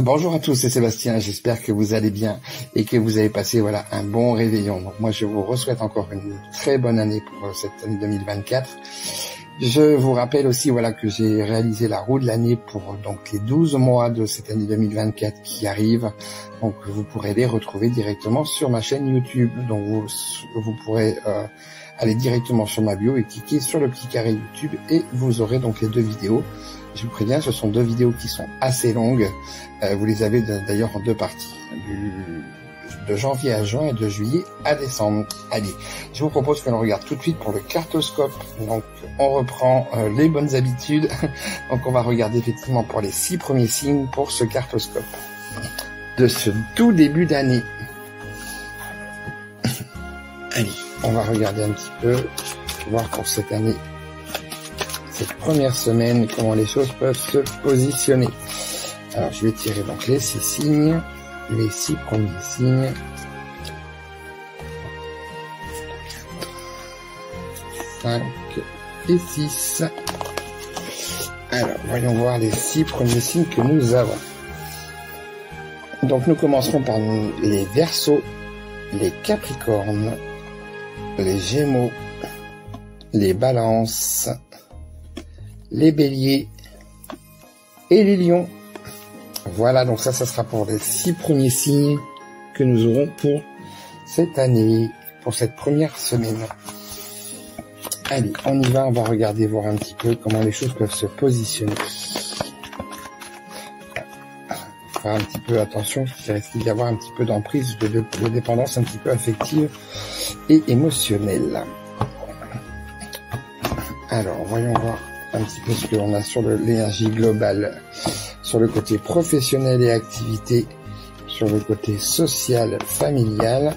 Bonjour à tous, c'est Sébastien, j'espère que vous allez bien et que vous avez passé voilà un bon réveillon. Donc moi je vous souhaite encore une très bonne année pour cette année 2024. Je vous rappelle aussi voilà que j'ai réalisé la roue de l'année pour donc les 12 mois de cette année 2024 qui arrivent. Donc vous pourrez les retrouver directement sur ma chaîne YouTube. Donc vous pourrez aller directement sur ma bio et cliquer sur le petit carré YouTube et vous aurez donc les deux vidéos. Je vous préviens, ce sont deux vidéos qui sont assez longues. Vous les avez d'ailleurs en deux parties, de janvier à juin et de juillet à décembre. Allez, je vous propose que l'on regarde tout de suite pour le cartoscope. Donc, on reprend les bonnes habitudes. Donc, on va regarder effectivement pour les 6 premiers signes pour ce cartoscope de ce tout début d'année. Allez, on va regarder un petit peu, voir pour cette année, cette première semaine, comment les choses peuvent se positionner. Alors, je vais tirer donc les 6 signes, les 6 premiers signes. 5 et 6. Alors, voyons voir les 6 premiers signes que nous avons. Donc, nous commencerons par les Verseaux, les Capricornes, les Gémeaux, les Balances, les Béliers et les Lions. Voilà, donc ça sera pour les 6 premiers signes que nous aurons pour cette année, pour cette première semaine. Allez, on y va, on va regarder, voir un petit peu comment les choses peuvent se positionner. Faire un petit peu attention, il risque d'y avoir un petit peu d'emprise, de dépendance un petit peu affective et émotionnelle. Alors, voyons voir un petit peu ce que l'on a sur l'énergie globale, sur le côté professionnel et activité, sur le côté social, familial.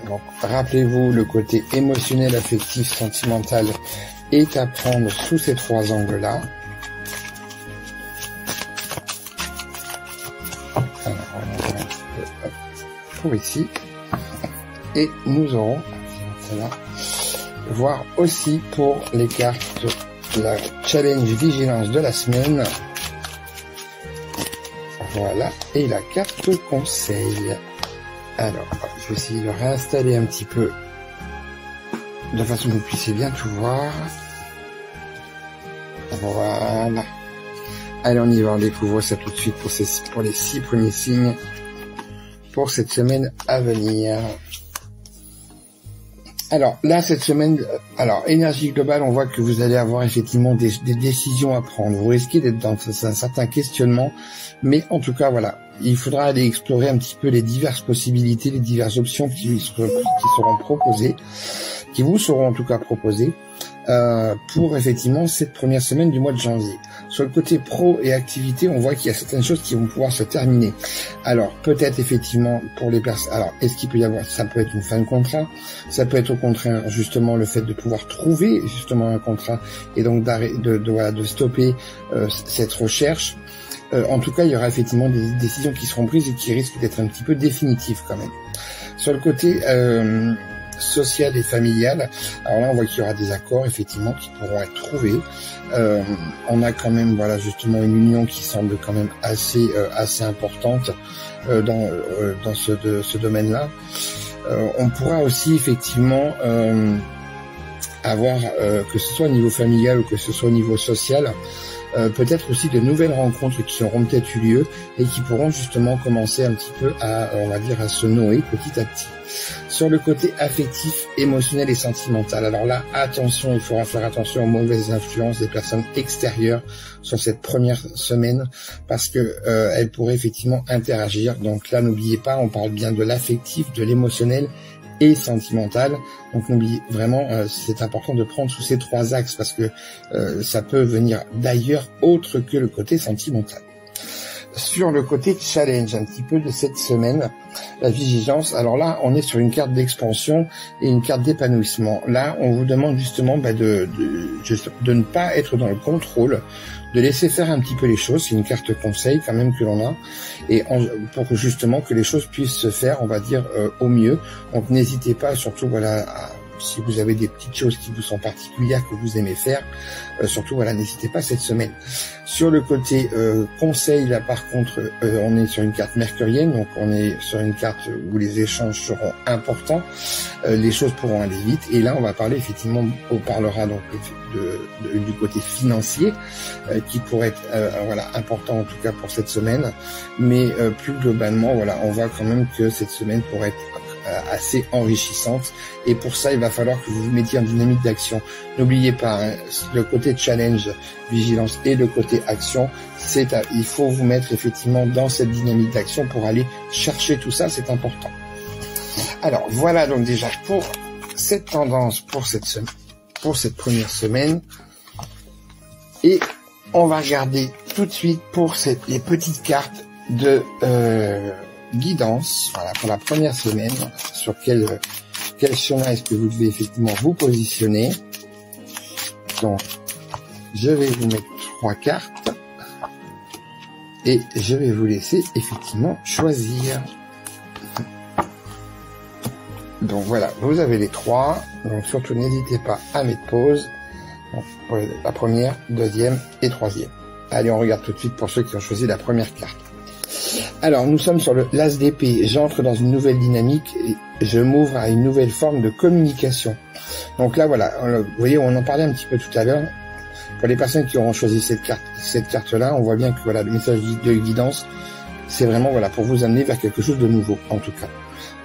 Donc, rappelez-vous, le côté émotionnel, affectif, sentimental est à prendre sous ces 3 angles-là. Alors, on va un petit peu pour ici. Et nous aurons, celle-là, voir aussi pour les cartes la challenge vigilance de la semaine. Voilà, et la carte conseil. Alors, je vais essayer de réinstaller un petit peu de façon que vous puissiez bien tout voir. Voilà. Allez, on y va, on découvre ça tout de suite pour les 6 premiers signes pour cette semaine à venir. Alors là, cette semaine, alors énergie globale, on voit que vous allez avoir effectivement des décisions à prendre. Vous risquez d'être dans un certain questionnement, mais en tout cas, voilà, il faudra aller explorer un petit peu les diverses possibilités, les diverses options qui seront proposées, qui vous seront en tout cas proposées pour effectivement cette première semaine du mois de janvier. Sur le côté pro et activité, on voit qu'il y a certaines choses qui vont pouvoir se terminer. Alors, peut-être effectivement pour les personnes... Alors, est-ce qu'il peut y avoir... Ça peut être une fin de contrat, ça peut être au contraire justement le fait de pouvoir trouver justement un contrat et donc de stopper cette recherche. En tout cas, il y aura effectivement des décisions qui seront prises et qui risquent d'être un petit peu définitives quand même. Sur le côté... social et familial, alors là on voit qu'il y aura des accords effectivement qui pourront être trouvés. On a quand même voilà justement une union qui semble quand même assez importante dans ce domaine-là. On pourra aussi effectivement avoir que ce soit au niveau familial ou que ce soit au niveau social, peut-être aussi de nouvelles rencontres qui auront peut-être eu lieu et qui pourront justement commencer un petit peu on va dire à se nouer petit à petit. Sur le côté affectif, émotionnel et sentimental, alors là, attention, il faudra faire attention aux mauvaises influences des personnes extérieures sur cette première semaine parce que elles pourraient effectivement interagir. Donc là, n'oubliez pas, on parle bien de l'affectif, de l'émotionnel et sentimental. Donc n'oubliez vraiment, c'est important de prendre sous ces 3 axes parce que ça peut venir d'ailleurs autre que le côté sentimental. Sur le côté challenge un petit peu de cette semaine, la vigilance, alors là on est sur une carte d'expansion et une carte d'épanouissement. Là on vous demande justement de ne pas être dans le contrôle, de laisser faire un petit peu les choses. C'est une carte conseil quand même que l'on a et pour justement que les choses puissent se faire, on va dire au mieux. Donc n'hésitez pas surtout voilà si vous avez des petites choses qui vous sont particulières, que vous aimez faire, surtout voilà, n'hésitez pas cette semaine. Sur le côté conseil, là par contre, on est sur une carte mercurienne, donc on est sur une carte où les échanges seront importants, les choses pourront aller vite, et là on va parler effectivement, on parlera donc du côté financier, qui pourrait être voilà, important en tout cas pour cette semaine, mais plus globalement, voilà, on voit quand même que cette semaine pourrait être assez enrichissante, et pour ça il va falloir que vous vous mettiez en dynamique d'action. N'oubliez pas, hein, le côté challenge, vigilance, et le côté action, il faut vous mettre effectivement dans cette dynamique d'action pour aller chercher tout ça, c'est important. Alors voilà donc déjà pour cette tendance pour cette première semaine, et on va regarder tout de suite pour les petites cartes de guidance, voilà, pour la première semaine, sur quel chemin est-ce que vous devez effectivement vous positionner. Donc, je vais vous mettre 3 cartes, et je vais vous laisser effectivement choisir. Donc voilà, vous avez les 3, donc surtout n'hésitez pas à mettre pause, donc, pour la première, deuxième et troisième. Allez, on regarde tout de suite pour ceux qui ont choisi la première carte. Alors, nous sommes sur l'As d'épée. J'entre dans une nouvelle dynamique et je m'ouvre à une nouvelle forme de communication. Donc là, voilà, vous voyez, on en parlait un petit peu tout à l'heure. Pour les personnes qui auront choisi cette carte-là, on voit bien que voilà, le message de guidance, c'est vraiment voilà pour vous amener vers quelque chose de nouveau, en tout cas.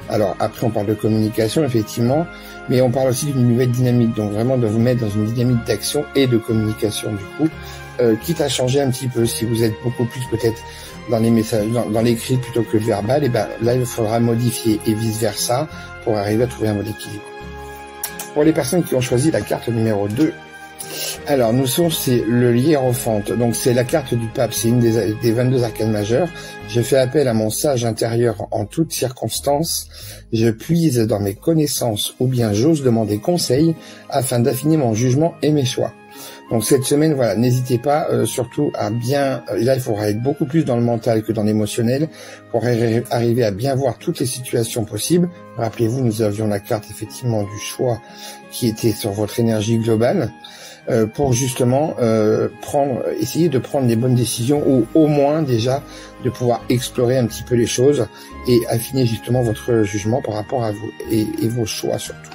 Alors après, on parle de communication, effectivement, mais on parle aussi d'une nouvelle dynamique. Donc vraiment de vous mettre dans une dynamique d'action et de communication, du coup, quitte à changer un petit peu. Si vous êtes beaucoup plus peut-être dans les messages, dans l'écrit plutôt que le verbal, et ben là il faudra modifier et vice versa pour arriver à trouver un bon équilibre. Pour les personnes qui ont choisi la carte numéro 2, alors nous sommes, c'est le hiérophante, donc c'est la carte du pape, c'est une des 22 arcanes majeures. Je fais appel à mon sage intérieur en toutes circonstances, je puise dans mes connaissances ou bien j'ose demander conseil afin d'affiner mon jugement et mes choix. Donc cette semaine, voilà, n'hésitez pas surtout à bien, là il faudra être beaucoup plus dans le mental que dans l'émotionnel pour arriver à bien voir toutes les situations possibles. Rappelez-vous, nous avions la carte effectivement du choix qui était sur votre énergie globale, pour justement essayer de prendre les bonnes décisions, ou au moins déjà de pouvoir explorer un petit peu les choses et affiner justement votre jugement par rapport à vous et vos choix surtout.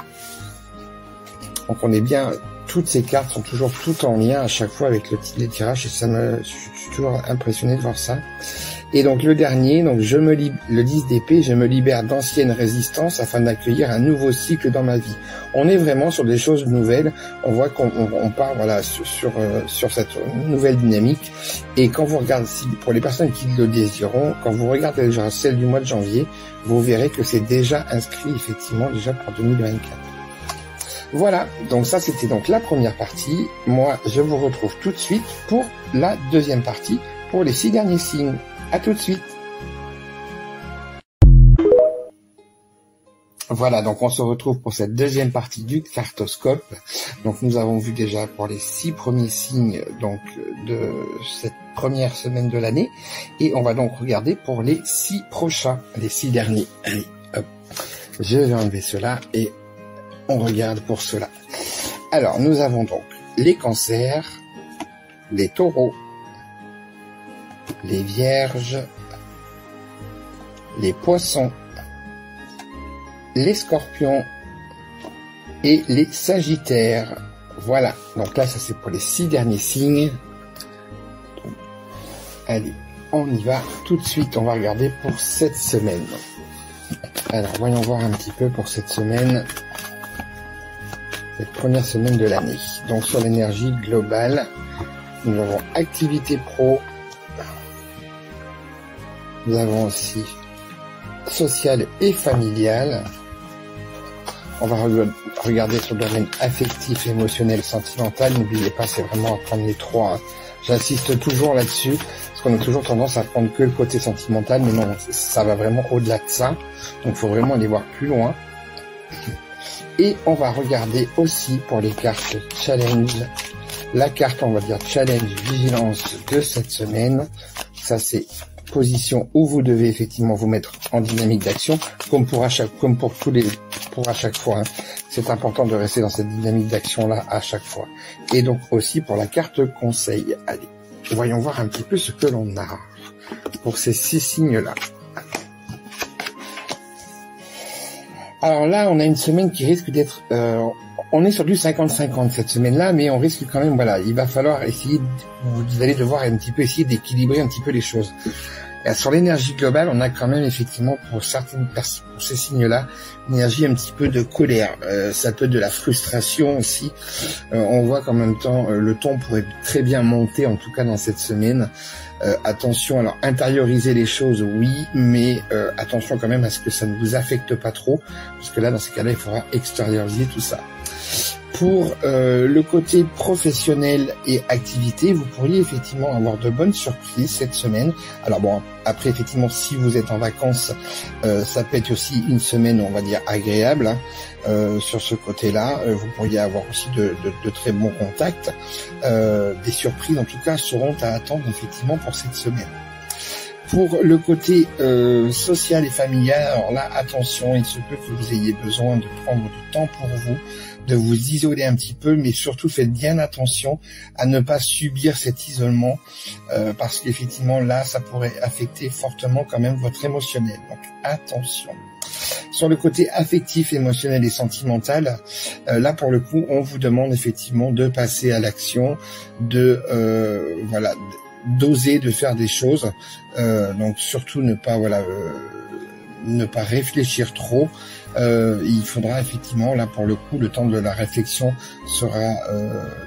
Donc on est bien. Toutes ces cartes sont toujours toutes en lien à chaque fois avec les tirages, et je suis toujours impressionné de voir ça. Et donc le dernier, donc le 10 d'épée, je me libère d'anciennes résistances afin d'accueillir un nouveau cycle dans ma vie. On est vraiment sur des choses nouvelles. On voit qu'on part voilà sur cette nouvelle dynamique. Et quand vous regardez, pour les personnes qui le désireront, quand vous regardez déjà celle du mois de janvier, vous verrez que c'est déjà inscrit effectivement déjà pour 2024. Voilà, donc ça c'était donc la première partie. Moi, je vous retrouve tout de suite pour la deuxième partie, pour les 6 derniers signes. À tout de suite. Voilà, donc on se retrouve pour cette deuxième partie du cartoscope. Donc nous avons vu déjà pour les 6 premiers signes donc de cette première semaine de l'année, et on va donc regarder pour les 6 prochains, les 6 derniers. Allez, hop, je vais enlever cela et on regarde pour cela. Alors, nous avons donc les cancers, les taureaux, les vierges, les poissons, les scorpions et les sagittaires. Voilà, donc là, ça c'est pour les 6 derniers signes. Donc, allez, on y va tout de suite, on va regarder pour cette semaine. Alors, voyons voir un petit peu pour cette semaine. Cette première semaine de l'année. Donc sur l'énergie globale, nous avons activité pro, nous avons aussi sociale et familiale. On va regarder sur le domaine affectif, émotionnel, sentimental. N'oubliez pas, c'est vraiment à prendre les 3. Hein. J'insiste toujours là-dessus, parce qu'on a toujours tendance à prendre que le côté sentimental, mais non, ça va vraiment au-delà de ça. Donc il faut vraiment aller voir plus loin. Et on va regarder aussi pour les cartes challenge, la carte, on va dire challenge vigilance de cette semaine. Ça c'est position où vous devez effectivement vous mettre en dynamique d'action, comme pour tous pour à chaque fois. Hein. C'est important de rester dans cette dynamique d'action-là à chaque fois. Et donc aussi pour la carte conseil. Allez, voyons voir un petit peu ce que l'on a pour ces 6 signes-là. Alors là, on a une semaine qui risque d'être... on est sur du 50-50 cette semaine-là, mais on risque quand même... Voilà, il va falloir essayer... Vous allez devoir un petit peu essayer d'équilibrer un petit peu les choses. Sur l'énergie globale, on a quand même effectivement pour certaines personnes, pour ces signes-là, une énergie un petit peu de colère. Ça peut être de la frustration aussi. On voit qu'en même temps, le ton pourrait très bien monter, en tout cas dans cette semaine. Attention, alors intérioriser les choses, oui, mais attention quand même à ce que ça ne vous affecte pas trop, parce que là, dans ces cas-là, il faudra extérioriser tout ça. Pour le côté professionnel et activité, vous pourriez effectivement avoir de bonnes surprises cette semaine. Alors bon, après effectivement, si vous êtes en vacances, ça peut être aussi une semaine, on va dire, agréable. Hein. Sur ce côté-là, vous pourriez avoir aussi de très bons contacts. Des surprises, en tout cas, seront à attendre effectivement pour cette semaine. Pour le côté social et familial, alors là, attention, il se peut que vous ayez besoin de prendre du temps pour vous, de vous isoler un petit peu, mais surtout faites bien attention à ne pas subir cet isolement, parce qu'effectivement là, ça pourrait affecter fortement quand même votre émotionnel. Donc attention. Sur le côté affectif, émotionnel et sentimental, là pour le coup, on vous demande effectivement de passer à l'action, voilà, d'oser, de faire des choses. Donc surtout ne pas ne pas réfléchir trop. Il faudra effectivement, là pour le coup, le temps de la réflexion sera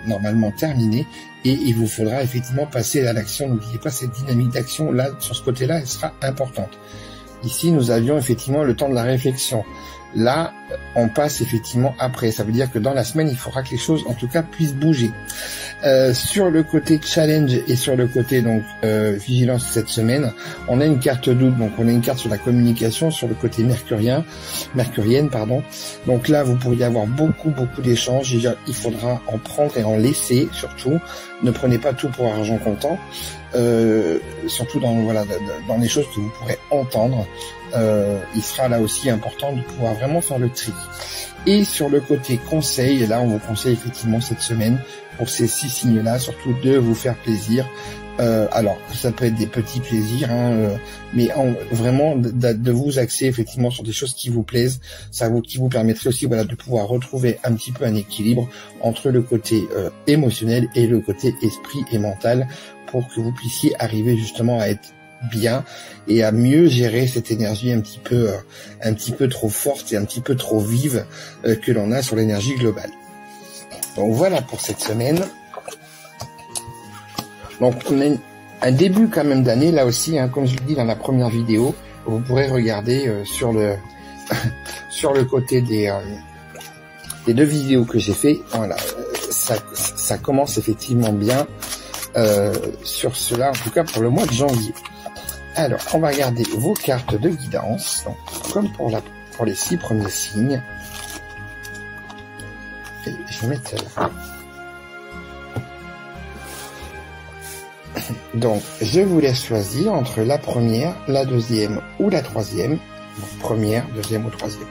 normalement terminé et il vous faudra effectivement passer à l'action. N'oubliez pas cette dynamique d'action, là, sur ce côté-là, elle sera importante. Ici, nous avions effectivement le temps de la réflexion. Là, on passe effectivement après. Ça veut dire que dans la semaine, il faudra que les choses, en tout cas, puissent bouger. Sur le côté challenge et sur le côté donc vigilance cette semaine, on a une carte double. Donc, on a une carte sur la communication, sur le côté mercurienne, pardon. Donc là, vous pourriez avoir beaucoup d'échanges. Il faudra en prendre et en laisser, surtout. Ne prenez pas tout pour argent comptant. Surtout dans les choses que vous pourrez entendre. Il sera là aussi important de pouvoir vraiment faire le tri. Et sur le côté conseil, et là on vous conseille effectivement cette semaine pour ces 6 signes-là, surtout de vous faire plaisir. Alors ça peut être des petits plaisirs, hein, mais vraiment de vous axer effectivement sur des choses qui vous plaisent, qui vous permettrait aussi de pouvoir retrouver un petit peu un équilibre entre le côté émotionnel et le côté esprit et mental, pour que vous puissiez arriver justement à être bien et à mieux gérer cette énergie un petit peu trop forte et un petit peu trop vive que l'on a sur l'énergie globale. Donc voilà pour cette semaine. Donc on a un début quand même d'année là aussi, hein, comme je le dis dans la première vidéo, vous pourrez regarder sur le côté des 2 vidéos que j'ai fait. Voilà, ça commence effectivement bien sur cela, en tout cas pour le mois de janvier. Alors, on va regarder vos cartes de guidance, donc, comme pour les 6 premiers signes. Et je vais mettre celle-là. Donc, je vous laisse choisir entre la première, la deuxième ou la troisième. Donc, première, deuxième ou troisième.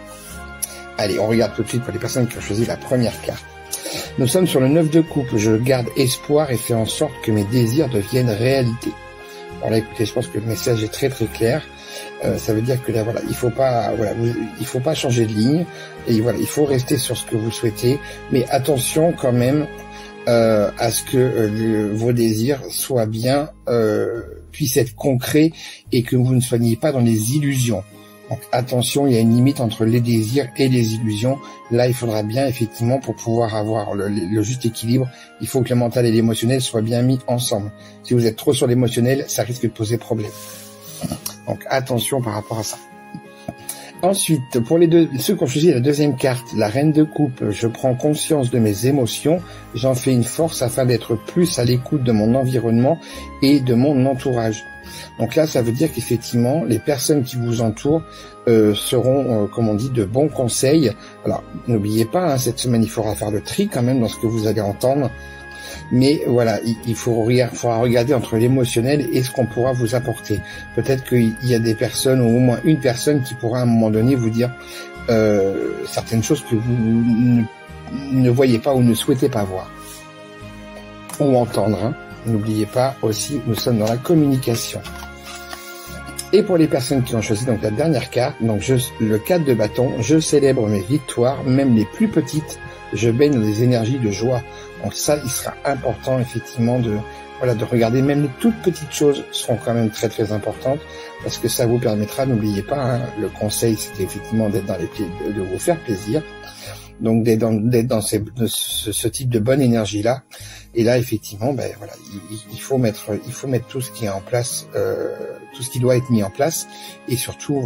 Allez, on regarde tout de suite pour les personnes qui ont choisi la première carte. Nous sommes sur le 9 de coupe. Je garde espoir et fais en sorte que mes désirs deviennent réalité. Alors là, écoutez, je pense que le message est très clair. Ça veut dire que là, voilà, il faut pas changer de ligne. Et voilà, il faut rester sur ce que vous souhaitez. Mais attention quand même à ce que vos désirs soient bien, puissent être concrets et que vous ne soyez pas dans les illusions. Donc attention, il y a une limite entre les désirs et les illusions. Là, il faudra bien, effectivement, pour pouvoir avoir le juste équilibre, il faut que le mental et l'émotionnel soient bien mis ensemble. Si vous êtes trop sur l'émotionnel, ça risque de poser problème. Donc attention par rapport à ça. Ensuite, pour ceux qui ont choisi la deuxième carte, la reine de coupe, je prends conscience de mes émotions, j'en fais une force afin d'être plus à l'écoute de mon environnement et de mon entourage. Donc là, ça veut dire qu'effectivement, les personnes qui vous entourent seront, comme on dit, de bons conseils. Alors, n'oubliez pas, hein, cette semaine, il faudra faire le tri quand même dans ce que vous allez entendre. Mais voilà, il faudra regarder entre l'émotionnel et ce qu'on pourra vous apporter. Peut-être qu'il y a des personnes, ou au moins une personne, qui pourra à un moment donné vous dire certaines choses que vous ne voyez pas ou ne souhaitez pas voir ou entendre. Hein. N'oubliez pas aussi, nous sommes dans la communication. Et pour les personnes qui ont choisi donc la dernière carte, donc le 4 de bâton, je célèbre mes victoires, même les plus petites, je baigne dans des énergies de joie. Donc ça, il sera important effectivement de regarder, même les toutes petites choses seront quand même très très importantes, parce que ça vous permettra, n'oubliez pas, hein, le conseil c'est effectivement d'être dans les pieds, de vous faire plaisir, donc d'être dans ce type de bonne énergie là. Et là effectivement, il faut mettre tout ce qui est en place, tout ce qui doit être mis en place, et surtout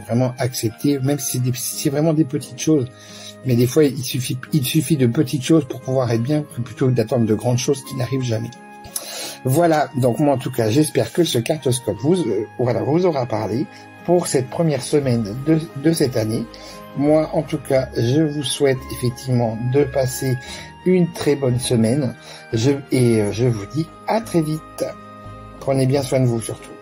vraiment accepter, même si c'est vraiment des petites choses. Mais des fois, il suffit de petites choses pour pouvoir être bien, plutôt que d'attendre de grandes choses qui n'arrivent jamais. Voilà, donc moi en tout cas, j'espère que ce cartoscope vous aura parlé pour cette première semaine de cette année. Moi en tout cas, je vous souhaite effectivement de passer une très bonne semaine, je vous dis à très vite. Prenez bien soin de vous surtout.